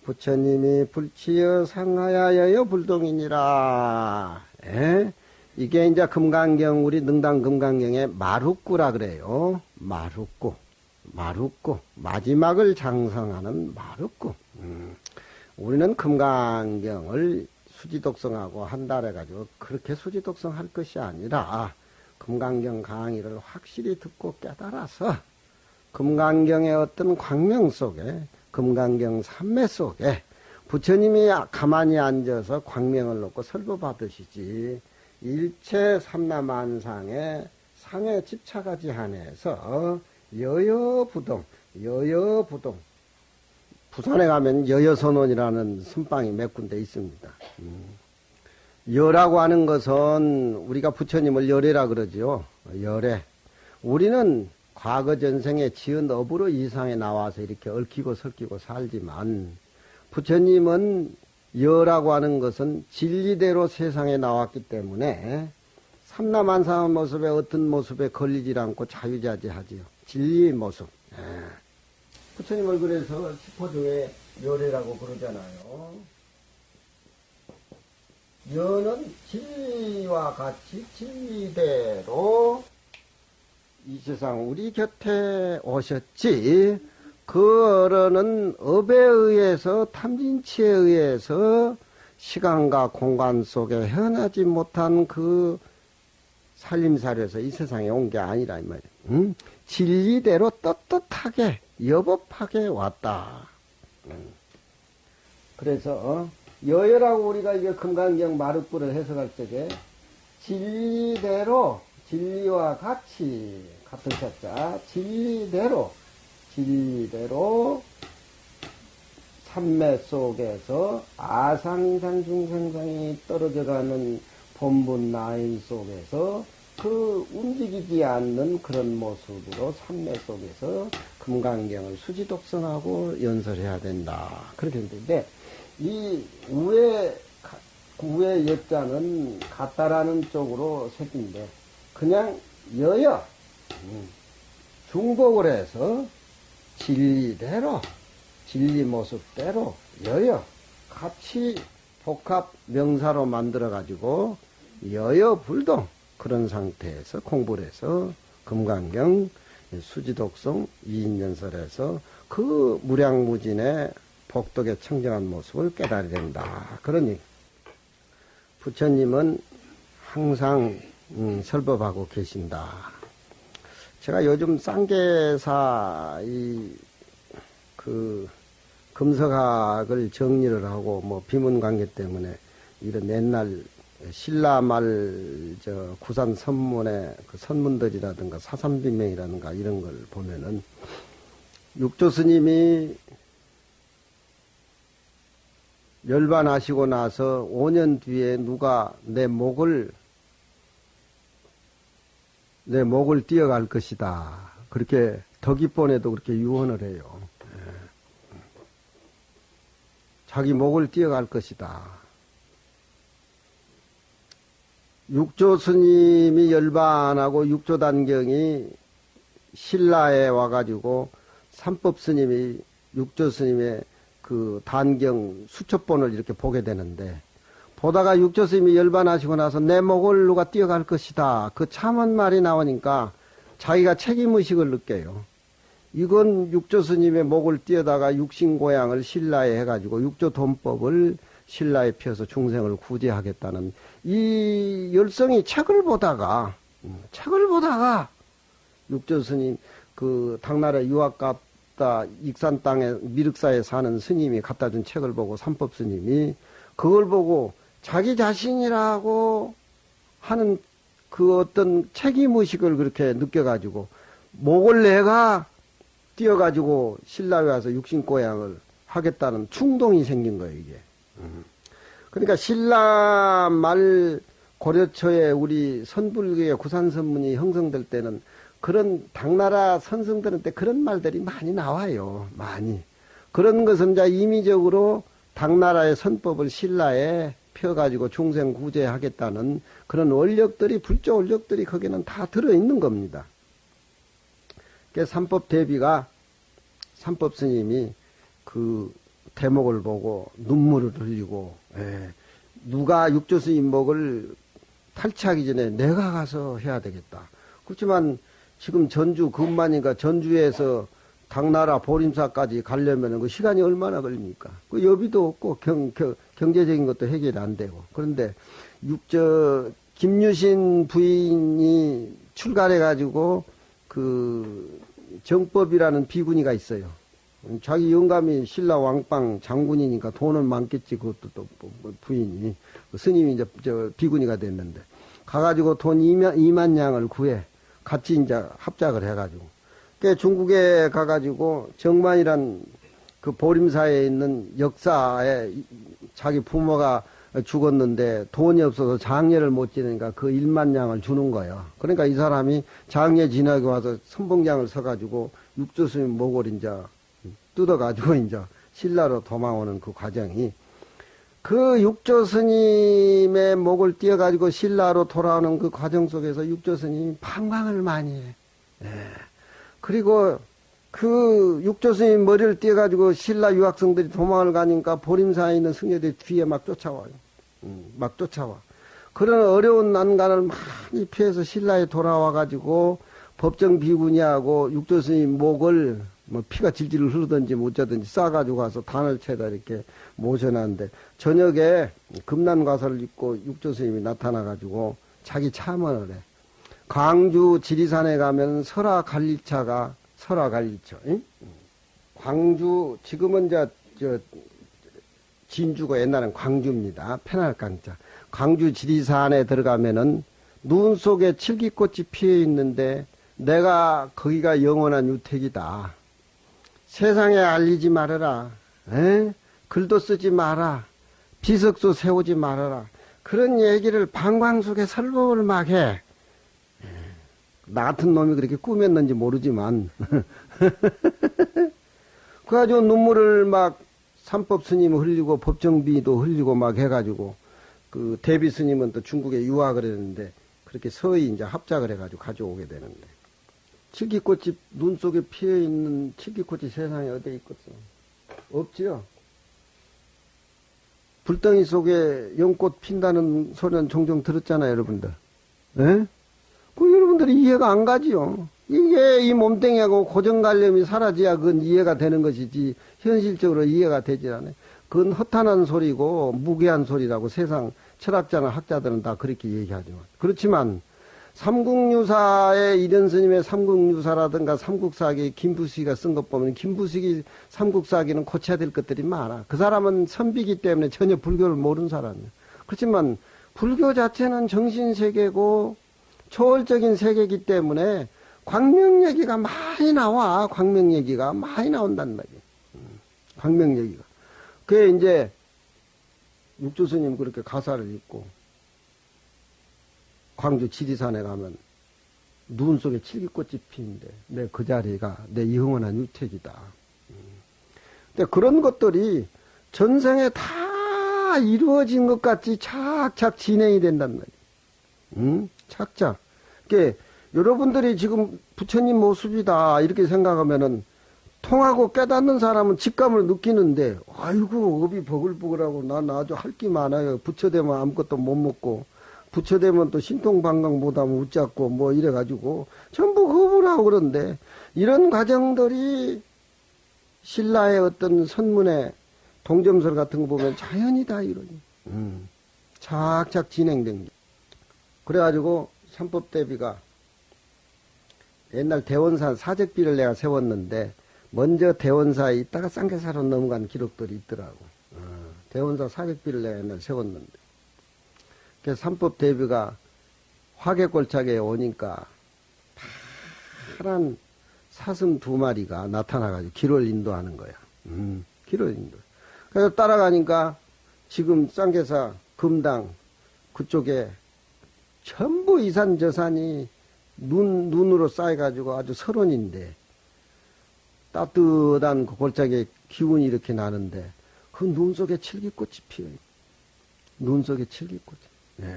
부처님이 불치여 상하야 여여 불동이니라. 이게 이제 금강경, 우리 능당 금강경의 마룻구라 그래요. 마룻구. 마지막을 장성하는 마룻구. 우리는 금강경을 수지독성하고 한다 해가지고 그렇게 수지독성할 것이 아니라 금강경 강의를 확실히 듣고 깨달아서 금강경의 어떤 광명 속에, 금강경 삼매 속에 부처님이 가만히 앉아서 광명을 놓고 설법하듯이지 일체 삼라만상에 상에 집착하지 않아서 여여부동, 부산에 가면 여여선원이라는 선방이 몇 군데 있습니다. 여라고 하는 것은 우리가 부처님을 열애라 그러지요. 열애. 우리는 과거 전생에 지은 업으로 이 세상에 나와서 이렇게 얽히고 설키고 살지만 부처님은 여라고 하는 것은 진리대로 세상에 나왔기 때문에 삼라만상의 모습에 어떤 모습에 걸리지 않고 자유자재하지요. 진리의 모습. 부처님을 그래서 시포 중에 열애라고 그러잖아요. 여는 진리와 같이 진리대로 이 세상 우리 곁에 오셨지, 그 어른은 업에 의해서, 탐진치에 의해서 시간과 공간 속에 헤어나지 못한 그 살림살이에서 이 세상에 온 게 아니라 이 말이에요. 진리대로 떳떳하게 여법하게 왔다. 그래서 여여라고 우리가 이게 금강경 마룻구를 해석할 적에 진리대로, 진리와 같이, 같은 자자, 진리대로 삼매 속에서 아상이상 중생상이 떨어져가는 본분 나인 속에서 그 움직이지 않는 그런 모습으로 삼매 속에서 금강경을 수지독성하고 연설해야 된다. 그렇게 했는데, 이 우의 여자는 같다라는 쪽으로 새긴데, 그냥 여여, 중복을 해서 진리대로, 진리 모습대로 여여, 같이 복합 명사로 만들어가지고 여여불동, 그런 상태에서 공부를 해서 금강경 수지독성 이인연설에서 그 무량무진의 복덕의 청정한 모습을 깨달아야 된다. 그러니 부처님은 항상 설법하고 계신다. 제가 요즘 쌍계사 그 금서학을 정리를 하고 뭐 비문관계 때문에 이런 옛날 신라말 구산 선문의 그 선문들이라든가 사삼비명이라든가 이런 걸 보면은 육조 스님이 열반하시고 나서 5년 뒤에 누가 내 목을 띄어갈 것이다. 그렇게 덕이본에도 그렇게 유언을 해요. 자기 목을 띄어갈 것이다. 육조 스님이 열반하고 육조 단경이 신라에 와가지고 삼법 스님이 육조 스님의 그 단경 수첩본을 이렇게 보게 되는데, 보다가 육조 스님이 열반하시고 나서 내 목을 누가 띄어갈 것이다. 그 참한 말이 나오니까 자기가 책임의식을 느껴요. 이건 육조 스님의 목을 띄어다가 육신고양을 신라에 해가지고 육조 돈법을 신라에 펴서 중생을 구제하겠다는 이 열성이 책을 보다가 육조 스님 그 당나라 유학 갔다 익산 땅에 미륵사에 사는 스님이 갖다 준 책을 보고 삼법 스님이 그걸 보고 자기 자신이라고 하는 그 어떤 책임의식을 그렇게 느껴가지고 목을 내가 띄어가지고 신라에 와서 육신고양을 하겠다는 충동이 생긴 거예요, 이게. 그러니까 신라 말 고려초에 우리 선불교의 구산선문이 형성될 때는 그런 당나라 선생들한테 그런 말들이 많이 나와요. 많이. 그런 것은 이제 임의적으로 당나라의 선법을 신라에 펴가지고 중생 구제하겠다는 그런 원력들이, 불조 원력들이 거기는 다 들어있는 겁니다. 삼법 대비가, 삼법 스님이 그 대목을 보고 눈물을 흘리고, 누가 육조스님 목을 탈취하기 전에 내가 가서 해야 되겠다. 그렇지만 지금 전주 금만인가 전주에서 당나라 보림사까지 가려면 그 시간이 얼마나 걸립니까? 그 여비도 없고 경제적인 것도 해결이 안 되고. 그런데 김유신 부인이 출가해가지고 그 정법이라는 비구니가 있어요. 자기 영감이 신라 왕빵 장군이니까 돈은 많겠지. 그것도 또 부인이 스님이 이제 비구니가 됐는데 가가지고 돈 2만 냥을 구해 같이 이제 합작을 해가지고 중국에 가가지고 정만이란 그 보림사에 있는 역사에 자기 부모가 죽었는데 돈이 없어서 장례를 못 지내니까 그 1만 냥을 주는 거예요. 그러니까 이 사람이 장례 지나고 와서 선봉장을 서가지고 육조스님 목을 이제 뜯어가지고 이제 신라로 도망오는 그 과정이 그 육조스님의 목을 띄어가지고 신라로 돌아오는 그 과정 속에서 육조스님이 방광을 많이 해. 그리고 그 육조스님 머리를 띄어가지고 신라 유학생들이 도망을 가니까 보림사에 있는 승려들이 뒤에 막 쫓아와요. 막 쫓아와. 그런 어려운 난간을 많이 피해서 신라에 돌아와가지고 법정 비구니하고 육조스님 목을 뭐 피가 질질 흐르든지 어쩌든지 싸가지고 가서 단을 채다 이렇게 모셔놨는데 저녁에 금난과서를 입고 육조스님이 나타나가지고 자기 참언을 해. 광주 지리산에 가면 설화갈리차가 설화갈리처. 응? 광주 지금은 진주고 옛날엔 광주입니다. 페날강자. 광주 지리산에 들어가면은 눈 속에 칠기꽃이 피어 있는데 내가 거기가 영원한 유택이다. 세상에 알리지 말아라. 글도 쓰지 마라. 비석도 세우지 말아라. 그런 얘기를 방광 속에 설법을 막 해. 나 같은 놈이 그렇게 꾸몄는지 모르지만 그래가지고 눈물을 막 삼법 스님 흘리고 법정비도 흘리고 막 해가지고 그 대비 스님은 또 중국에 유학을 했는데 그렇게 서히 이제 합작을 해가지고 가져오게 되는데 칠기꽃이 눈 속에 피어 있는 칠기꽃이 세상에 어디에 있겠어? 없지요. 불덩이 속에 연꽃 핀다는 소리는 종종 들었잖아요, 여러분들. 예? 그 여러분들이 이해가 안 가지요. 이게 이 몸뚱이하고 고정관념이 사라져야 그건 이해가 되는 것이지 현실적으로 이해가 되질 않아요. 그건 허탄한 소리고 무게한 소리라고 세상 철학자나 학자들은 다 그렇게 얘기하지만 그렇지만 삼국유사의 이련스님의 삼국유사라든가 삼국사기 김부식이가 쓴 것 보면 김부식이 삼국사기는 고쳐야 될 것들이 많아. 그 사람은 선비기 때문에 전혀 불교를 모르는 사람이에요. 그렇지만 불교 자체는 정신세계고 초월적인 세계이기 때문에 광명 얘기가 많이 나와. 광명 얘기가 많이 나온단 말이에요. 광명 얘기가. 그게 이제 육조스님 그렇게 가사를 읽고 광주 지리산에 가면 눈 속에 칠기꽃이 피는데 내 그 자리가 내 영원한 유택이다. 근데 그런 것들이 전생에 다 이루어진 것 같이 착착 진행이 된단 말이에요. 착착. 그러니까 여러분들이 지금 부처님 모습이다 이렇게 생각하면은 통하고 깨닫는 사람은 직감을 느끼는데 아이고 업이 버글버글하고 난 아주 할 게 많아요. 부처되면 아무것도 못 먹고 부처되면 또 신통방광 못하면 웃잡고 뭐 이래가지고 전부 겁을 하고 그런데 이런 과정들이 신라의 어떤 선문의 동점설 같은 거 보면 자연히 다 이러니 착착 진행된 게. 그래가지고 삼법대비가 옛날 대원사 사적비를 내가 세웠는데 먼저 대원사에 있다가 쌍계사로 넘어간 기록들이 있더라고. 대원사 사적비를 내가 옛날 세웠는데 그래서 삼법대비가 화개골짜기에 오니까 파란 사슴 2마리가 나타나가지고 길을 인도하는 거야. 길을 인도. 그래서 따라가니까 지금 쌍계사 금당 그쪽에 전부 이산저산이 눈으로 쌓여가지고 아주 설원인데 따뜻한 그 골짜기에 기운이 이렇게 나는데 그 눈 속에 칠기꽃이 피어요. 눈 속에 칠기꽃이. 네.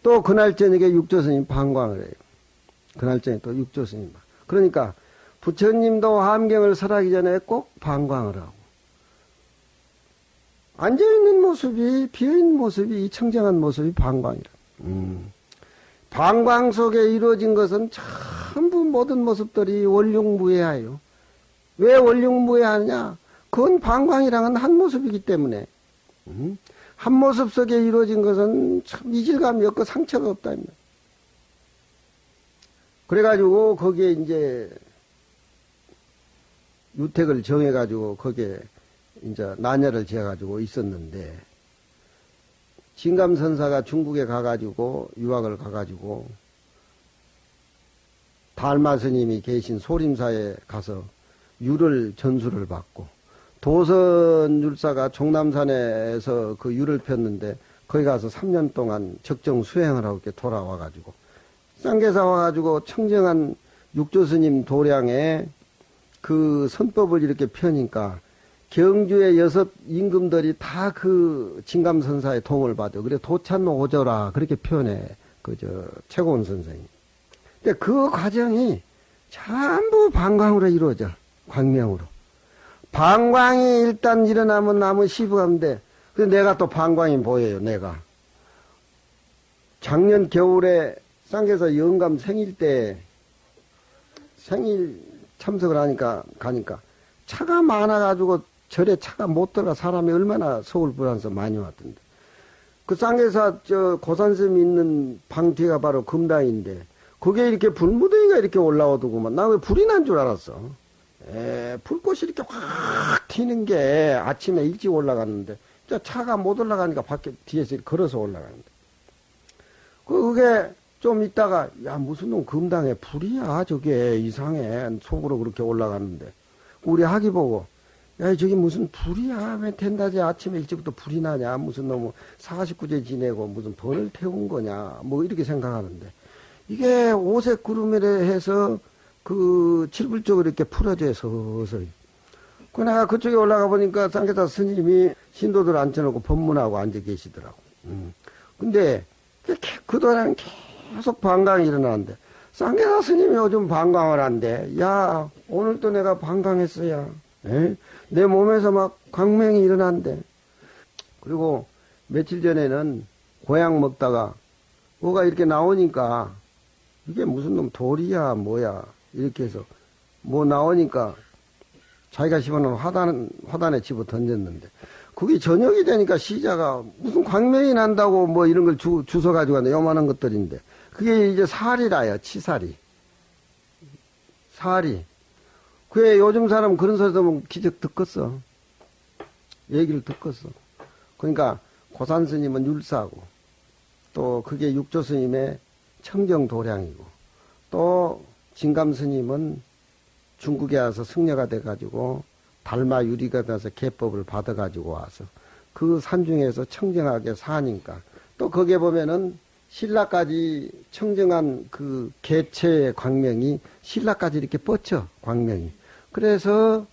또 그날 저녁에 육조스님 방광을 해요. 그날 저녁에 또 육조스님. 그러니까 부처님도 함경을 설하기 전에 꼭 방광을 하고 앉아있는 모습이, 비어있는 모습이, 이 청정한 모습이 방광이라. 방광 속에 이루어진 것은 전부 모든 모습들이 원흉무해하여. 왜 원흉무해하느냐? 그건 방광이랑은 한 모습이기 때문에. 한 모습 속에 이루어진 것은 참 이질감이 없고 상처가 없다입니다. 그래가지고 거기에 이제 유택을 정해가지고 거기에 이제 나녀를 지어가지고 있었는데, 진감선사가 중국에 가가지고 유학을 가가지고 달마 스님이 계신 소림사에 가서 유를 전수를 받고, 도선율사가 종남산에서 그 유를 폈는데 거기 가서 3년 동안 적정 수행을 하고 이렇게 돌아와가지고 쌍계사 와가지고 청정한 육조스님 도량에 그 선법을 이렇게 펴니까 경주의 6 임금들이 다 그 진감선사의 도움을 받아. 그래 도찬오저라 그렇게 표현해 최고원 선생님. 근데 그 과정이 전부 방광으로 이루어져. 광명으로. 방광이 일단 일어나면 나무 시부하는데, 근데 내가 또 방광이 보여요. 내가 작년 겨울에 쌍계사 영감 생일 때 생일 참석을 가니까 차가 많아가지고 절에 차가 못 들어가. 사람이 얼마나 서울 불안서 많이 왔던데. 그 쌍계사 고산섬 있는 방 뒤가 바로 금당인데, 그게 이렇게 불무더기가 이렇게 올라오더구만. 나 왜 불이 난 줄 알았어. 불꽃이 이렇게 확 튀는 게 아침에 일찍 올라갔는데, 차가 못 올라가니까 밖에 뒤에서 걸어서 올라가는데. 그게 좀 있다가, 야, 무슨 놈 금당에 불이야, 저게. 이상해. 속으로 그렇게 올라갔는데. 우리 하기 보고, 야, 저기 무슨 불이야. 왜 텐다지 아침에 일찍부터 불이 나냐. 무슨 놈 49제 지내고 무슨 벌을 태운 거냐. 뭐 이렇게 생각하는데. 이게 오색 구름이라 해서 그 칠불 쪽으로 이렇게 풀어져요, 서서히. 그 내가 그쪽에 올라가 보니까 쌍계사 스님이 신도들 앉혀놓고 법문하고 앉아 계시더라고. 근데 그동안 계속 방광이 일어나는데, 쌍계사 스님이 요즘 방광을 한대. 야, 오늘도 내가 방광했어야. 내 몸에서 막 광명이 일어난대. 그리고 며칠 전에는 고향 먹다가 뭐가 이렇게 나오니까, 이게 무슨 놈 돌이야 뭐야 이렇게 해서 뭐 나오니까 자기가 집어넣은 화단에 집어 던졌는데, 그게 저녁이 되니까 시자가 무슨 광명이 난다고 뭐 이런 걸 주워 가지고 왔는데, 요만한 것들인데 그게 이제 살이라요. 치살이. 살이. 그게 요즘 사람 그런 소리 들으면 기적 듣겠어. 얘기를 듣겠어. 그러니까 고산 스님은 율사고, 또 그게 육조 스님의 청정 도량이고, 또 진감 스님은 중국에 와서 승려가 돼가지고 달마 유리가 돼서 계법을 받아가지고 와서 그 산중에서 청정하게 사니까, 또 거기에 보면은 신라까지 청정한 그 개체의 광명이 신라까지 이렇게 뻗쳐, 광명이. 그래서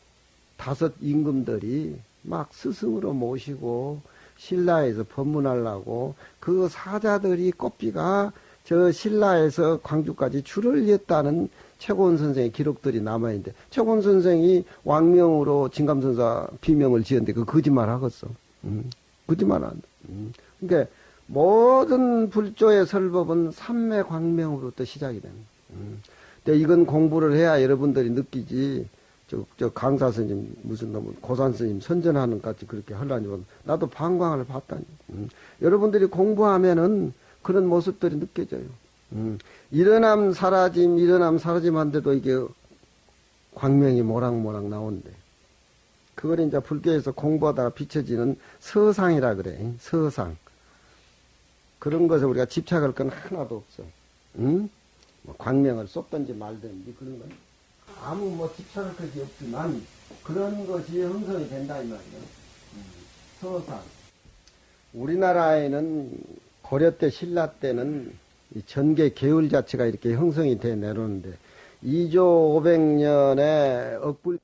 5 임금들이 막 스승으로 모시고 신라에서 법문하려고 그 사자들이 꽃비가 저 신라에서 광주까지 줄을 이었다는 최고원 선생의 기록들이 남아있는데, 최고원 선생이 왕명으로 진감선사 비명을 지었는데 그 거짓말 하겠어. 거짓말 안 한다. 그러니까 모든 불조의 설법은 삼매 광명으로부터 시작이 됩니다. 근데 이건 공부를 해야 여러분들이 느끼지, 저 강사 스님, 무슨 놈, 고산 스님 선전하는 것 같이 그렇게 하려니, 나도 방광을 봤다니. 여러분들이 공부하면은 그런 모습들이 느껴져요. 일어남 사라짐 한데도 이게 광명이 모락모락 나온대. 그걸 이제 불교에서 공부하다가 비춰지는 서상이라 그래. 서상. 그런 것에 우리가 집착할 건 하나도 없어. 뭐 광명을 쏟든지 말든지 그런 건 아무 뭐 집착할 것이 없지만 그런 것이 형성이 된다 이 말이야. 서상. 우리나라에는 고려 때, 신라 때는 이 전개 계율 자체가 이렇게 형성이 돼 내려오는데, 2조 500년에 억불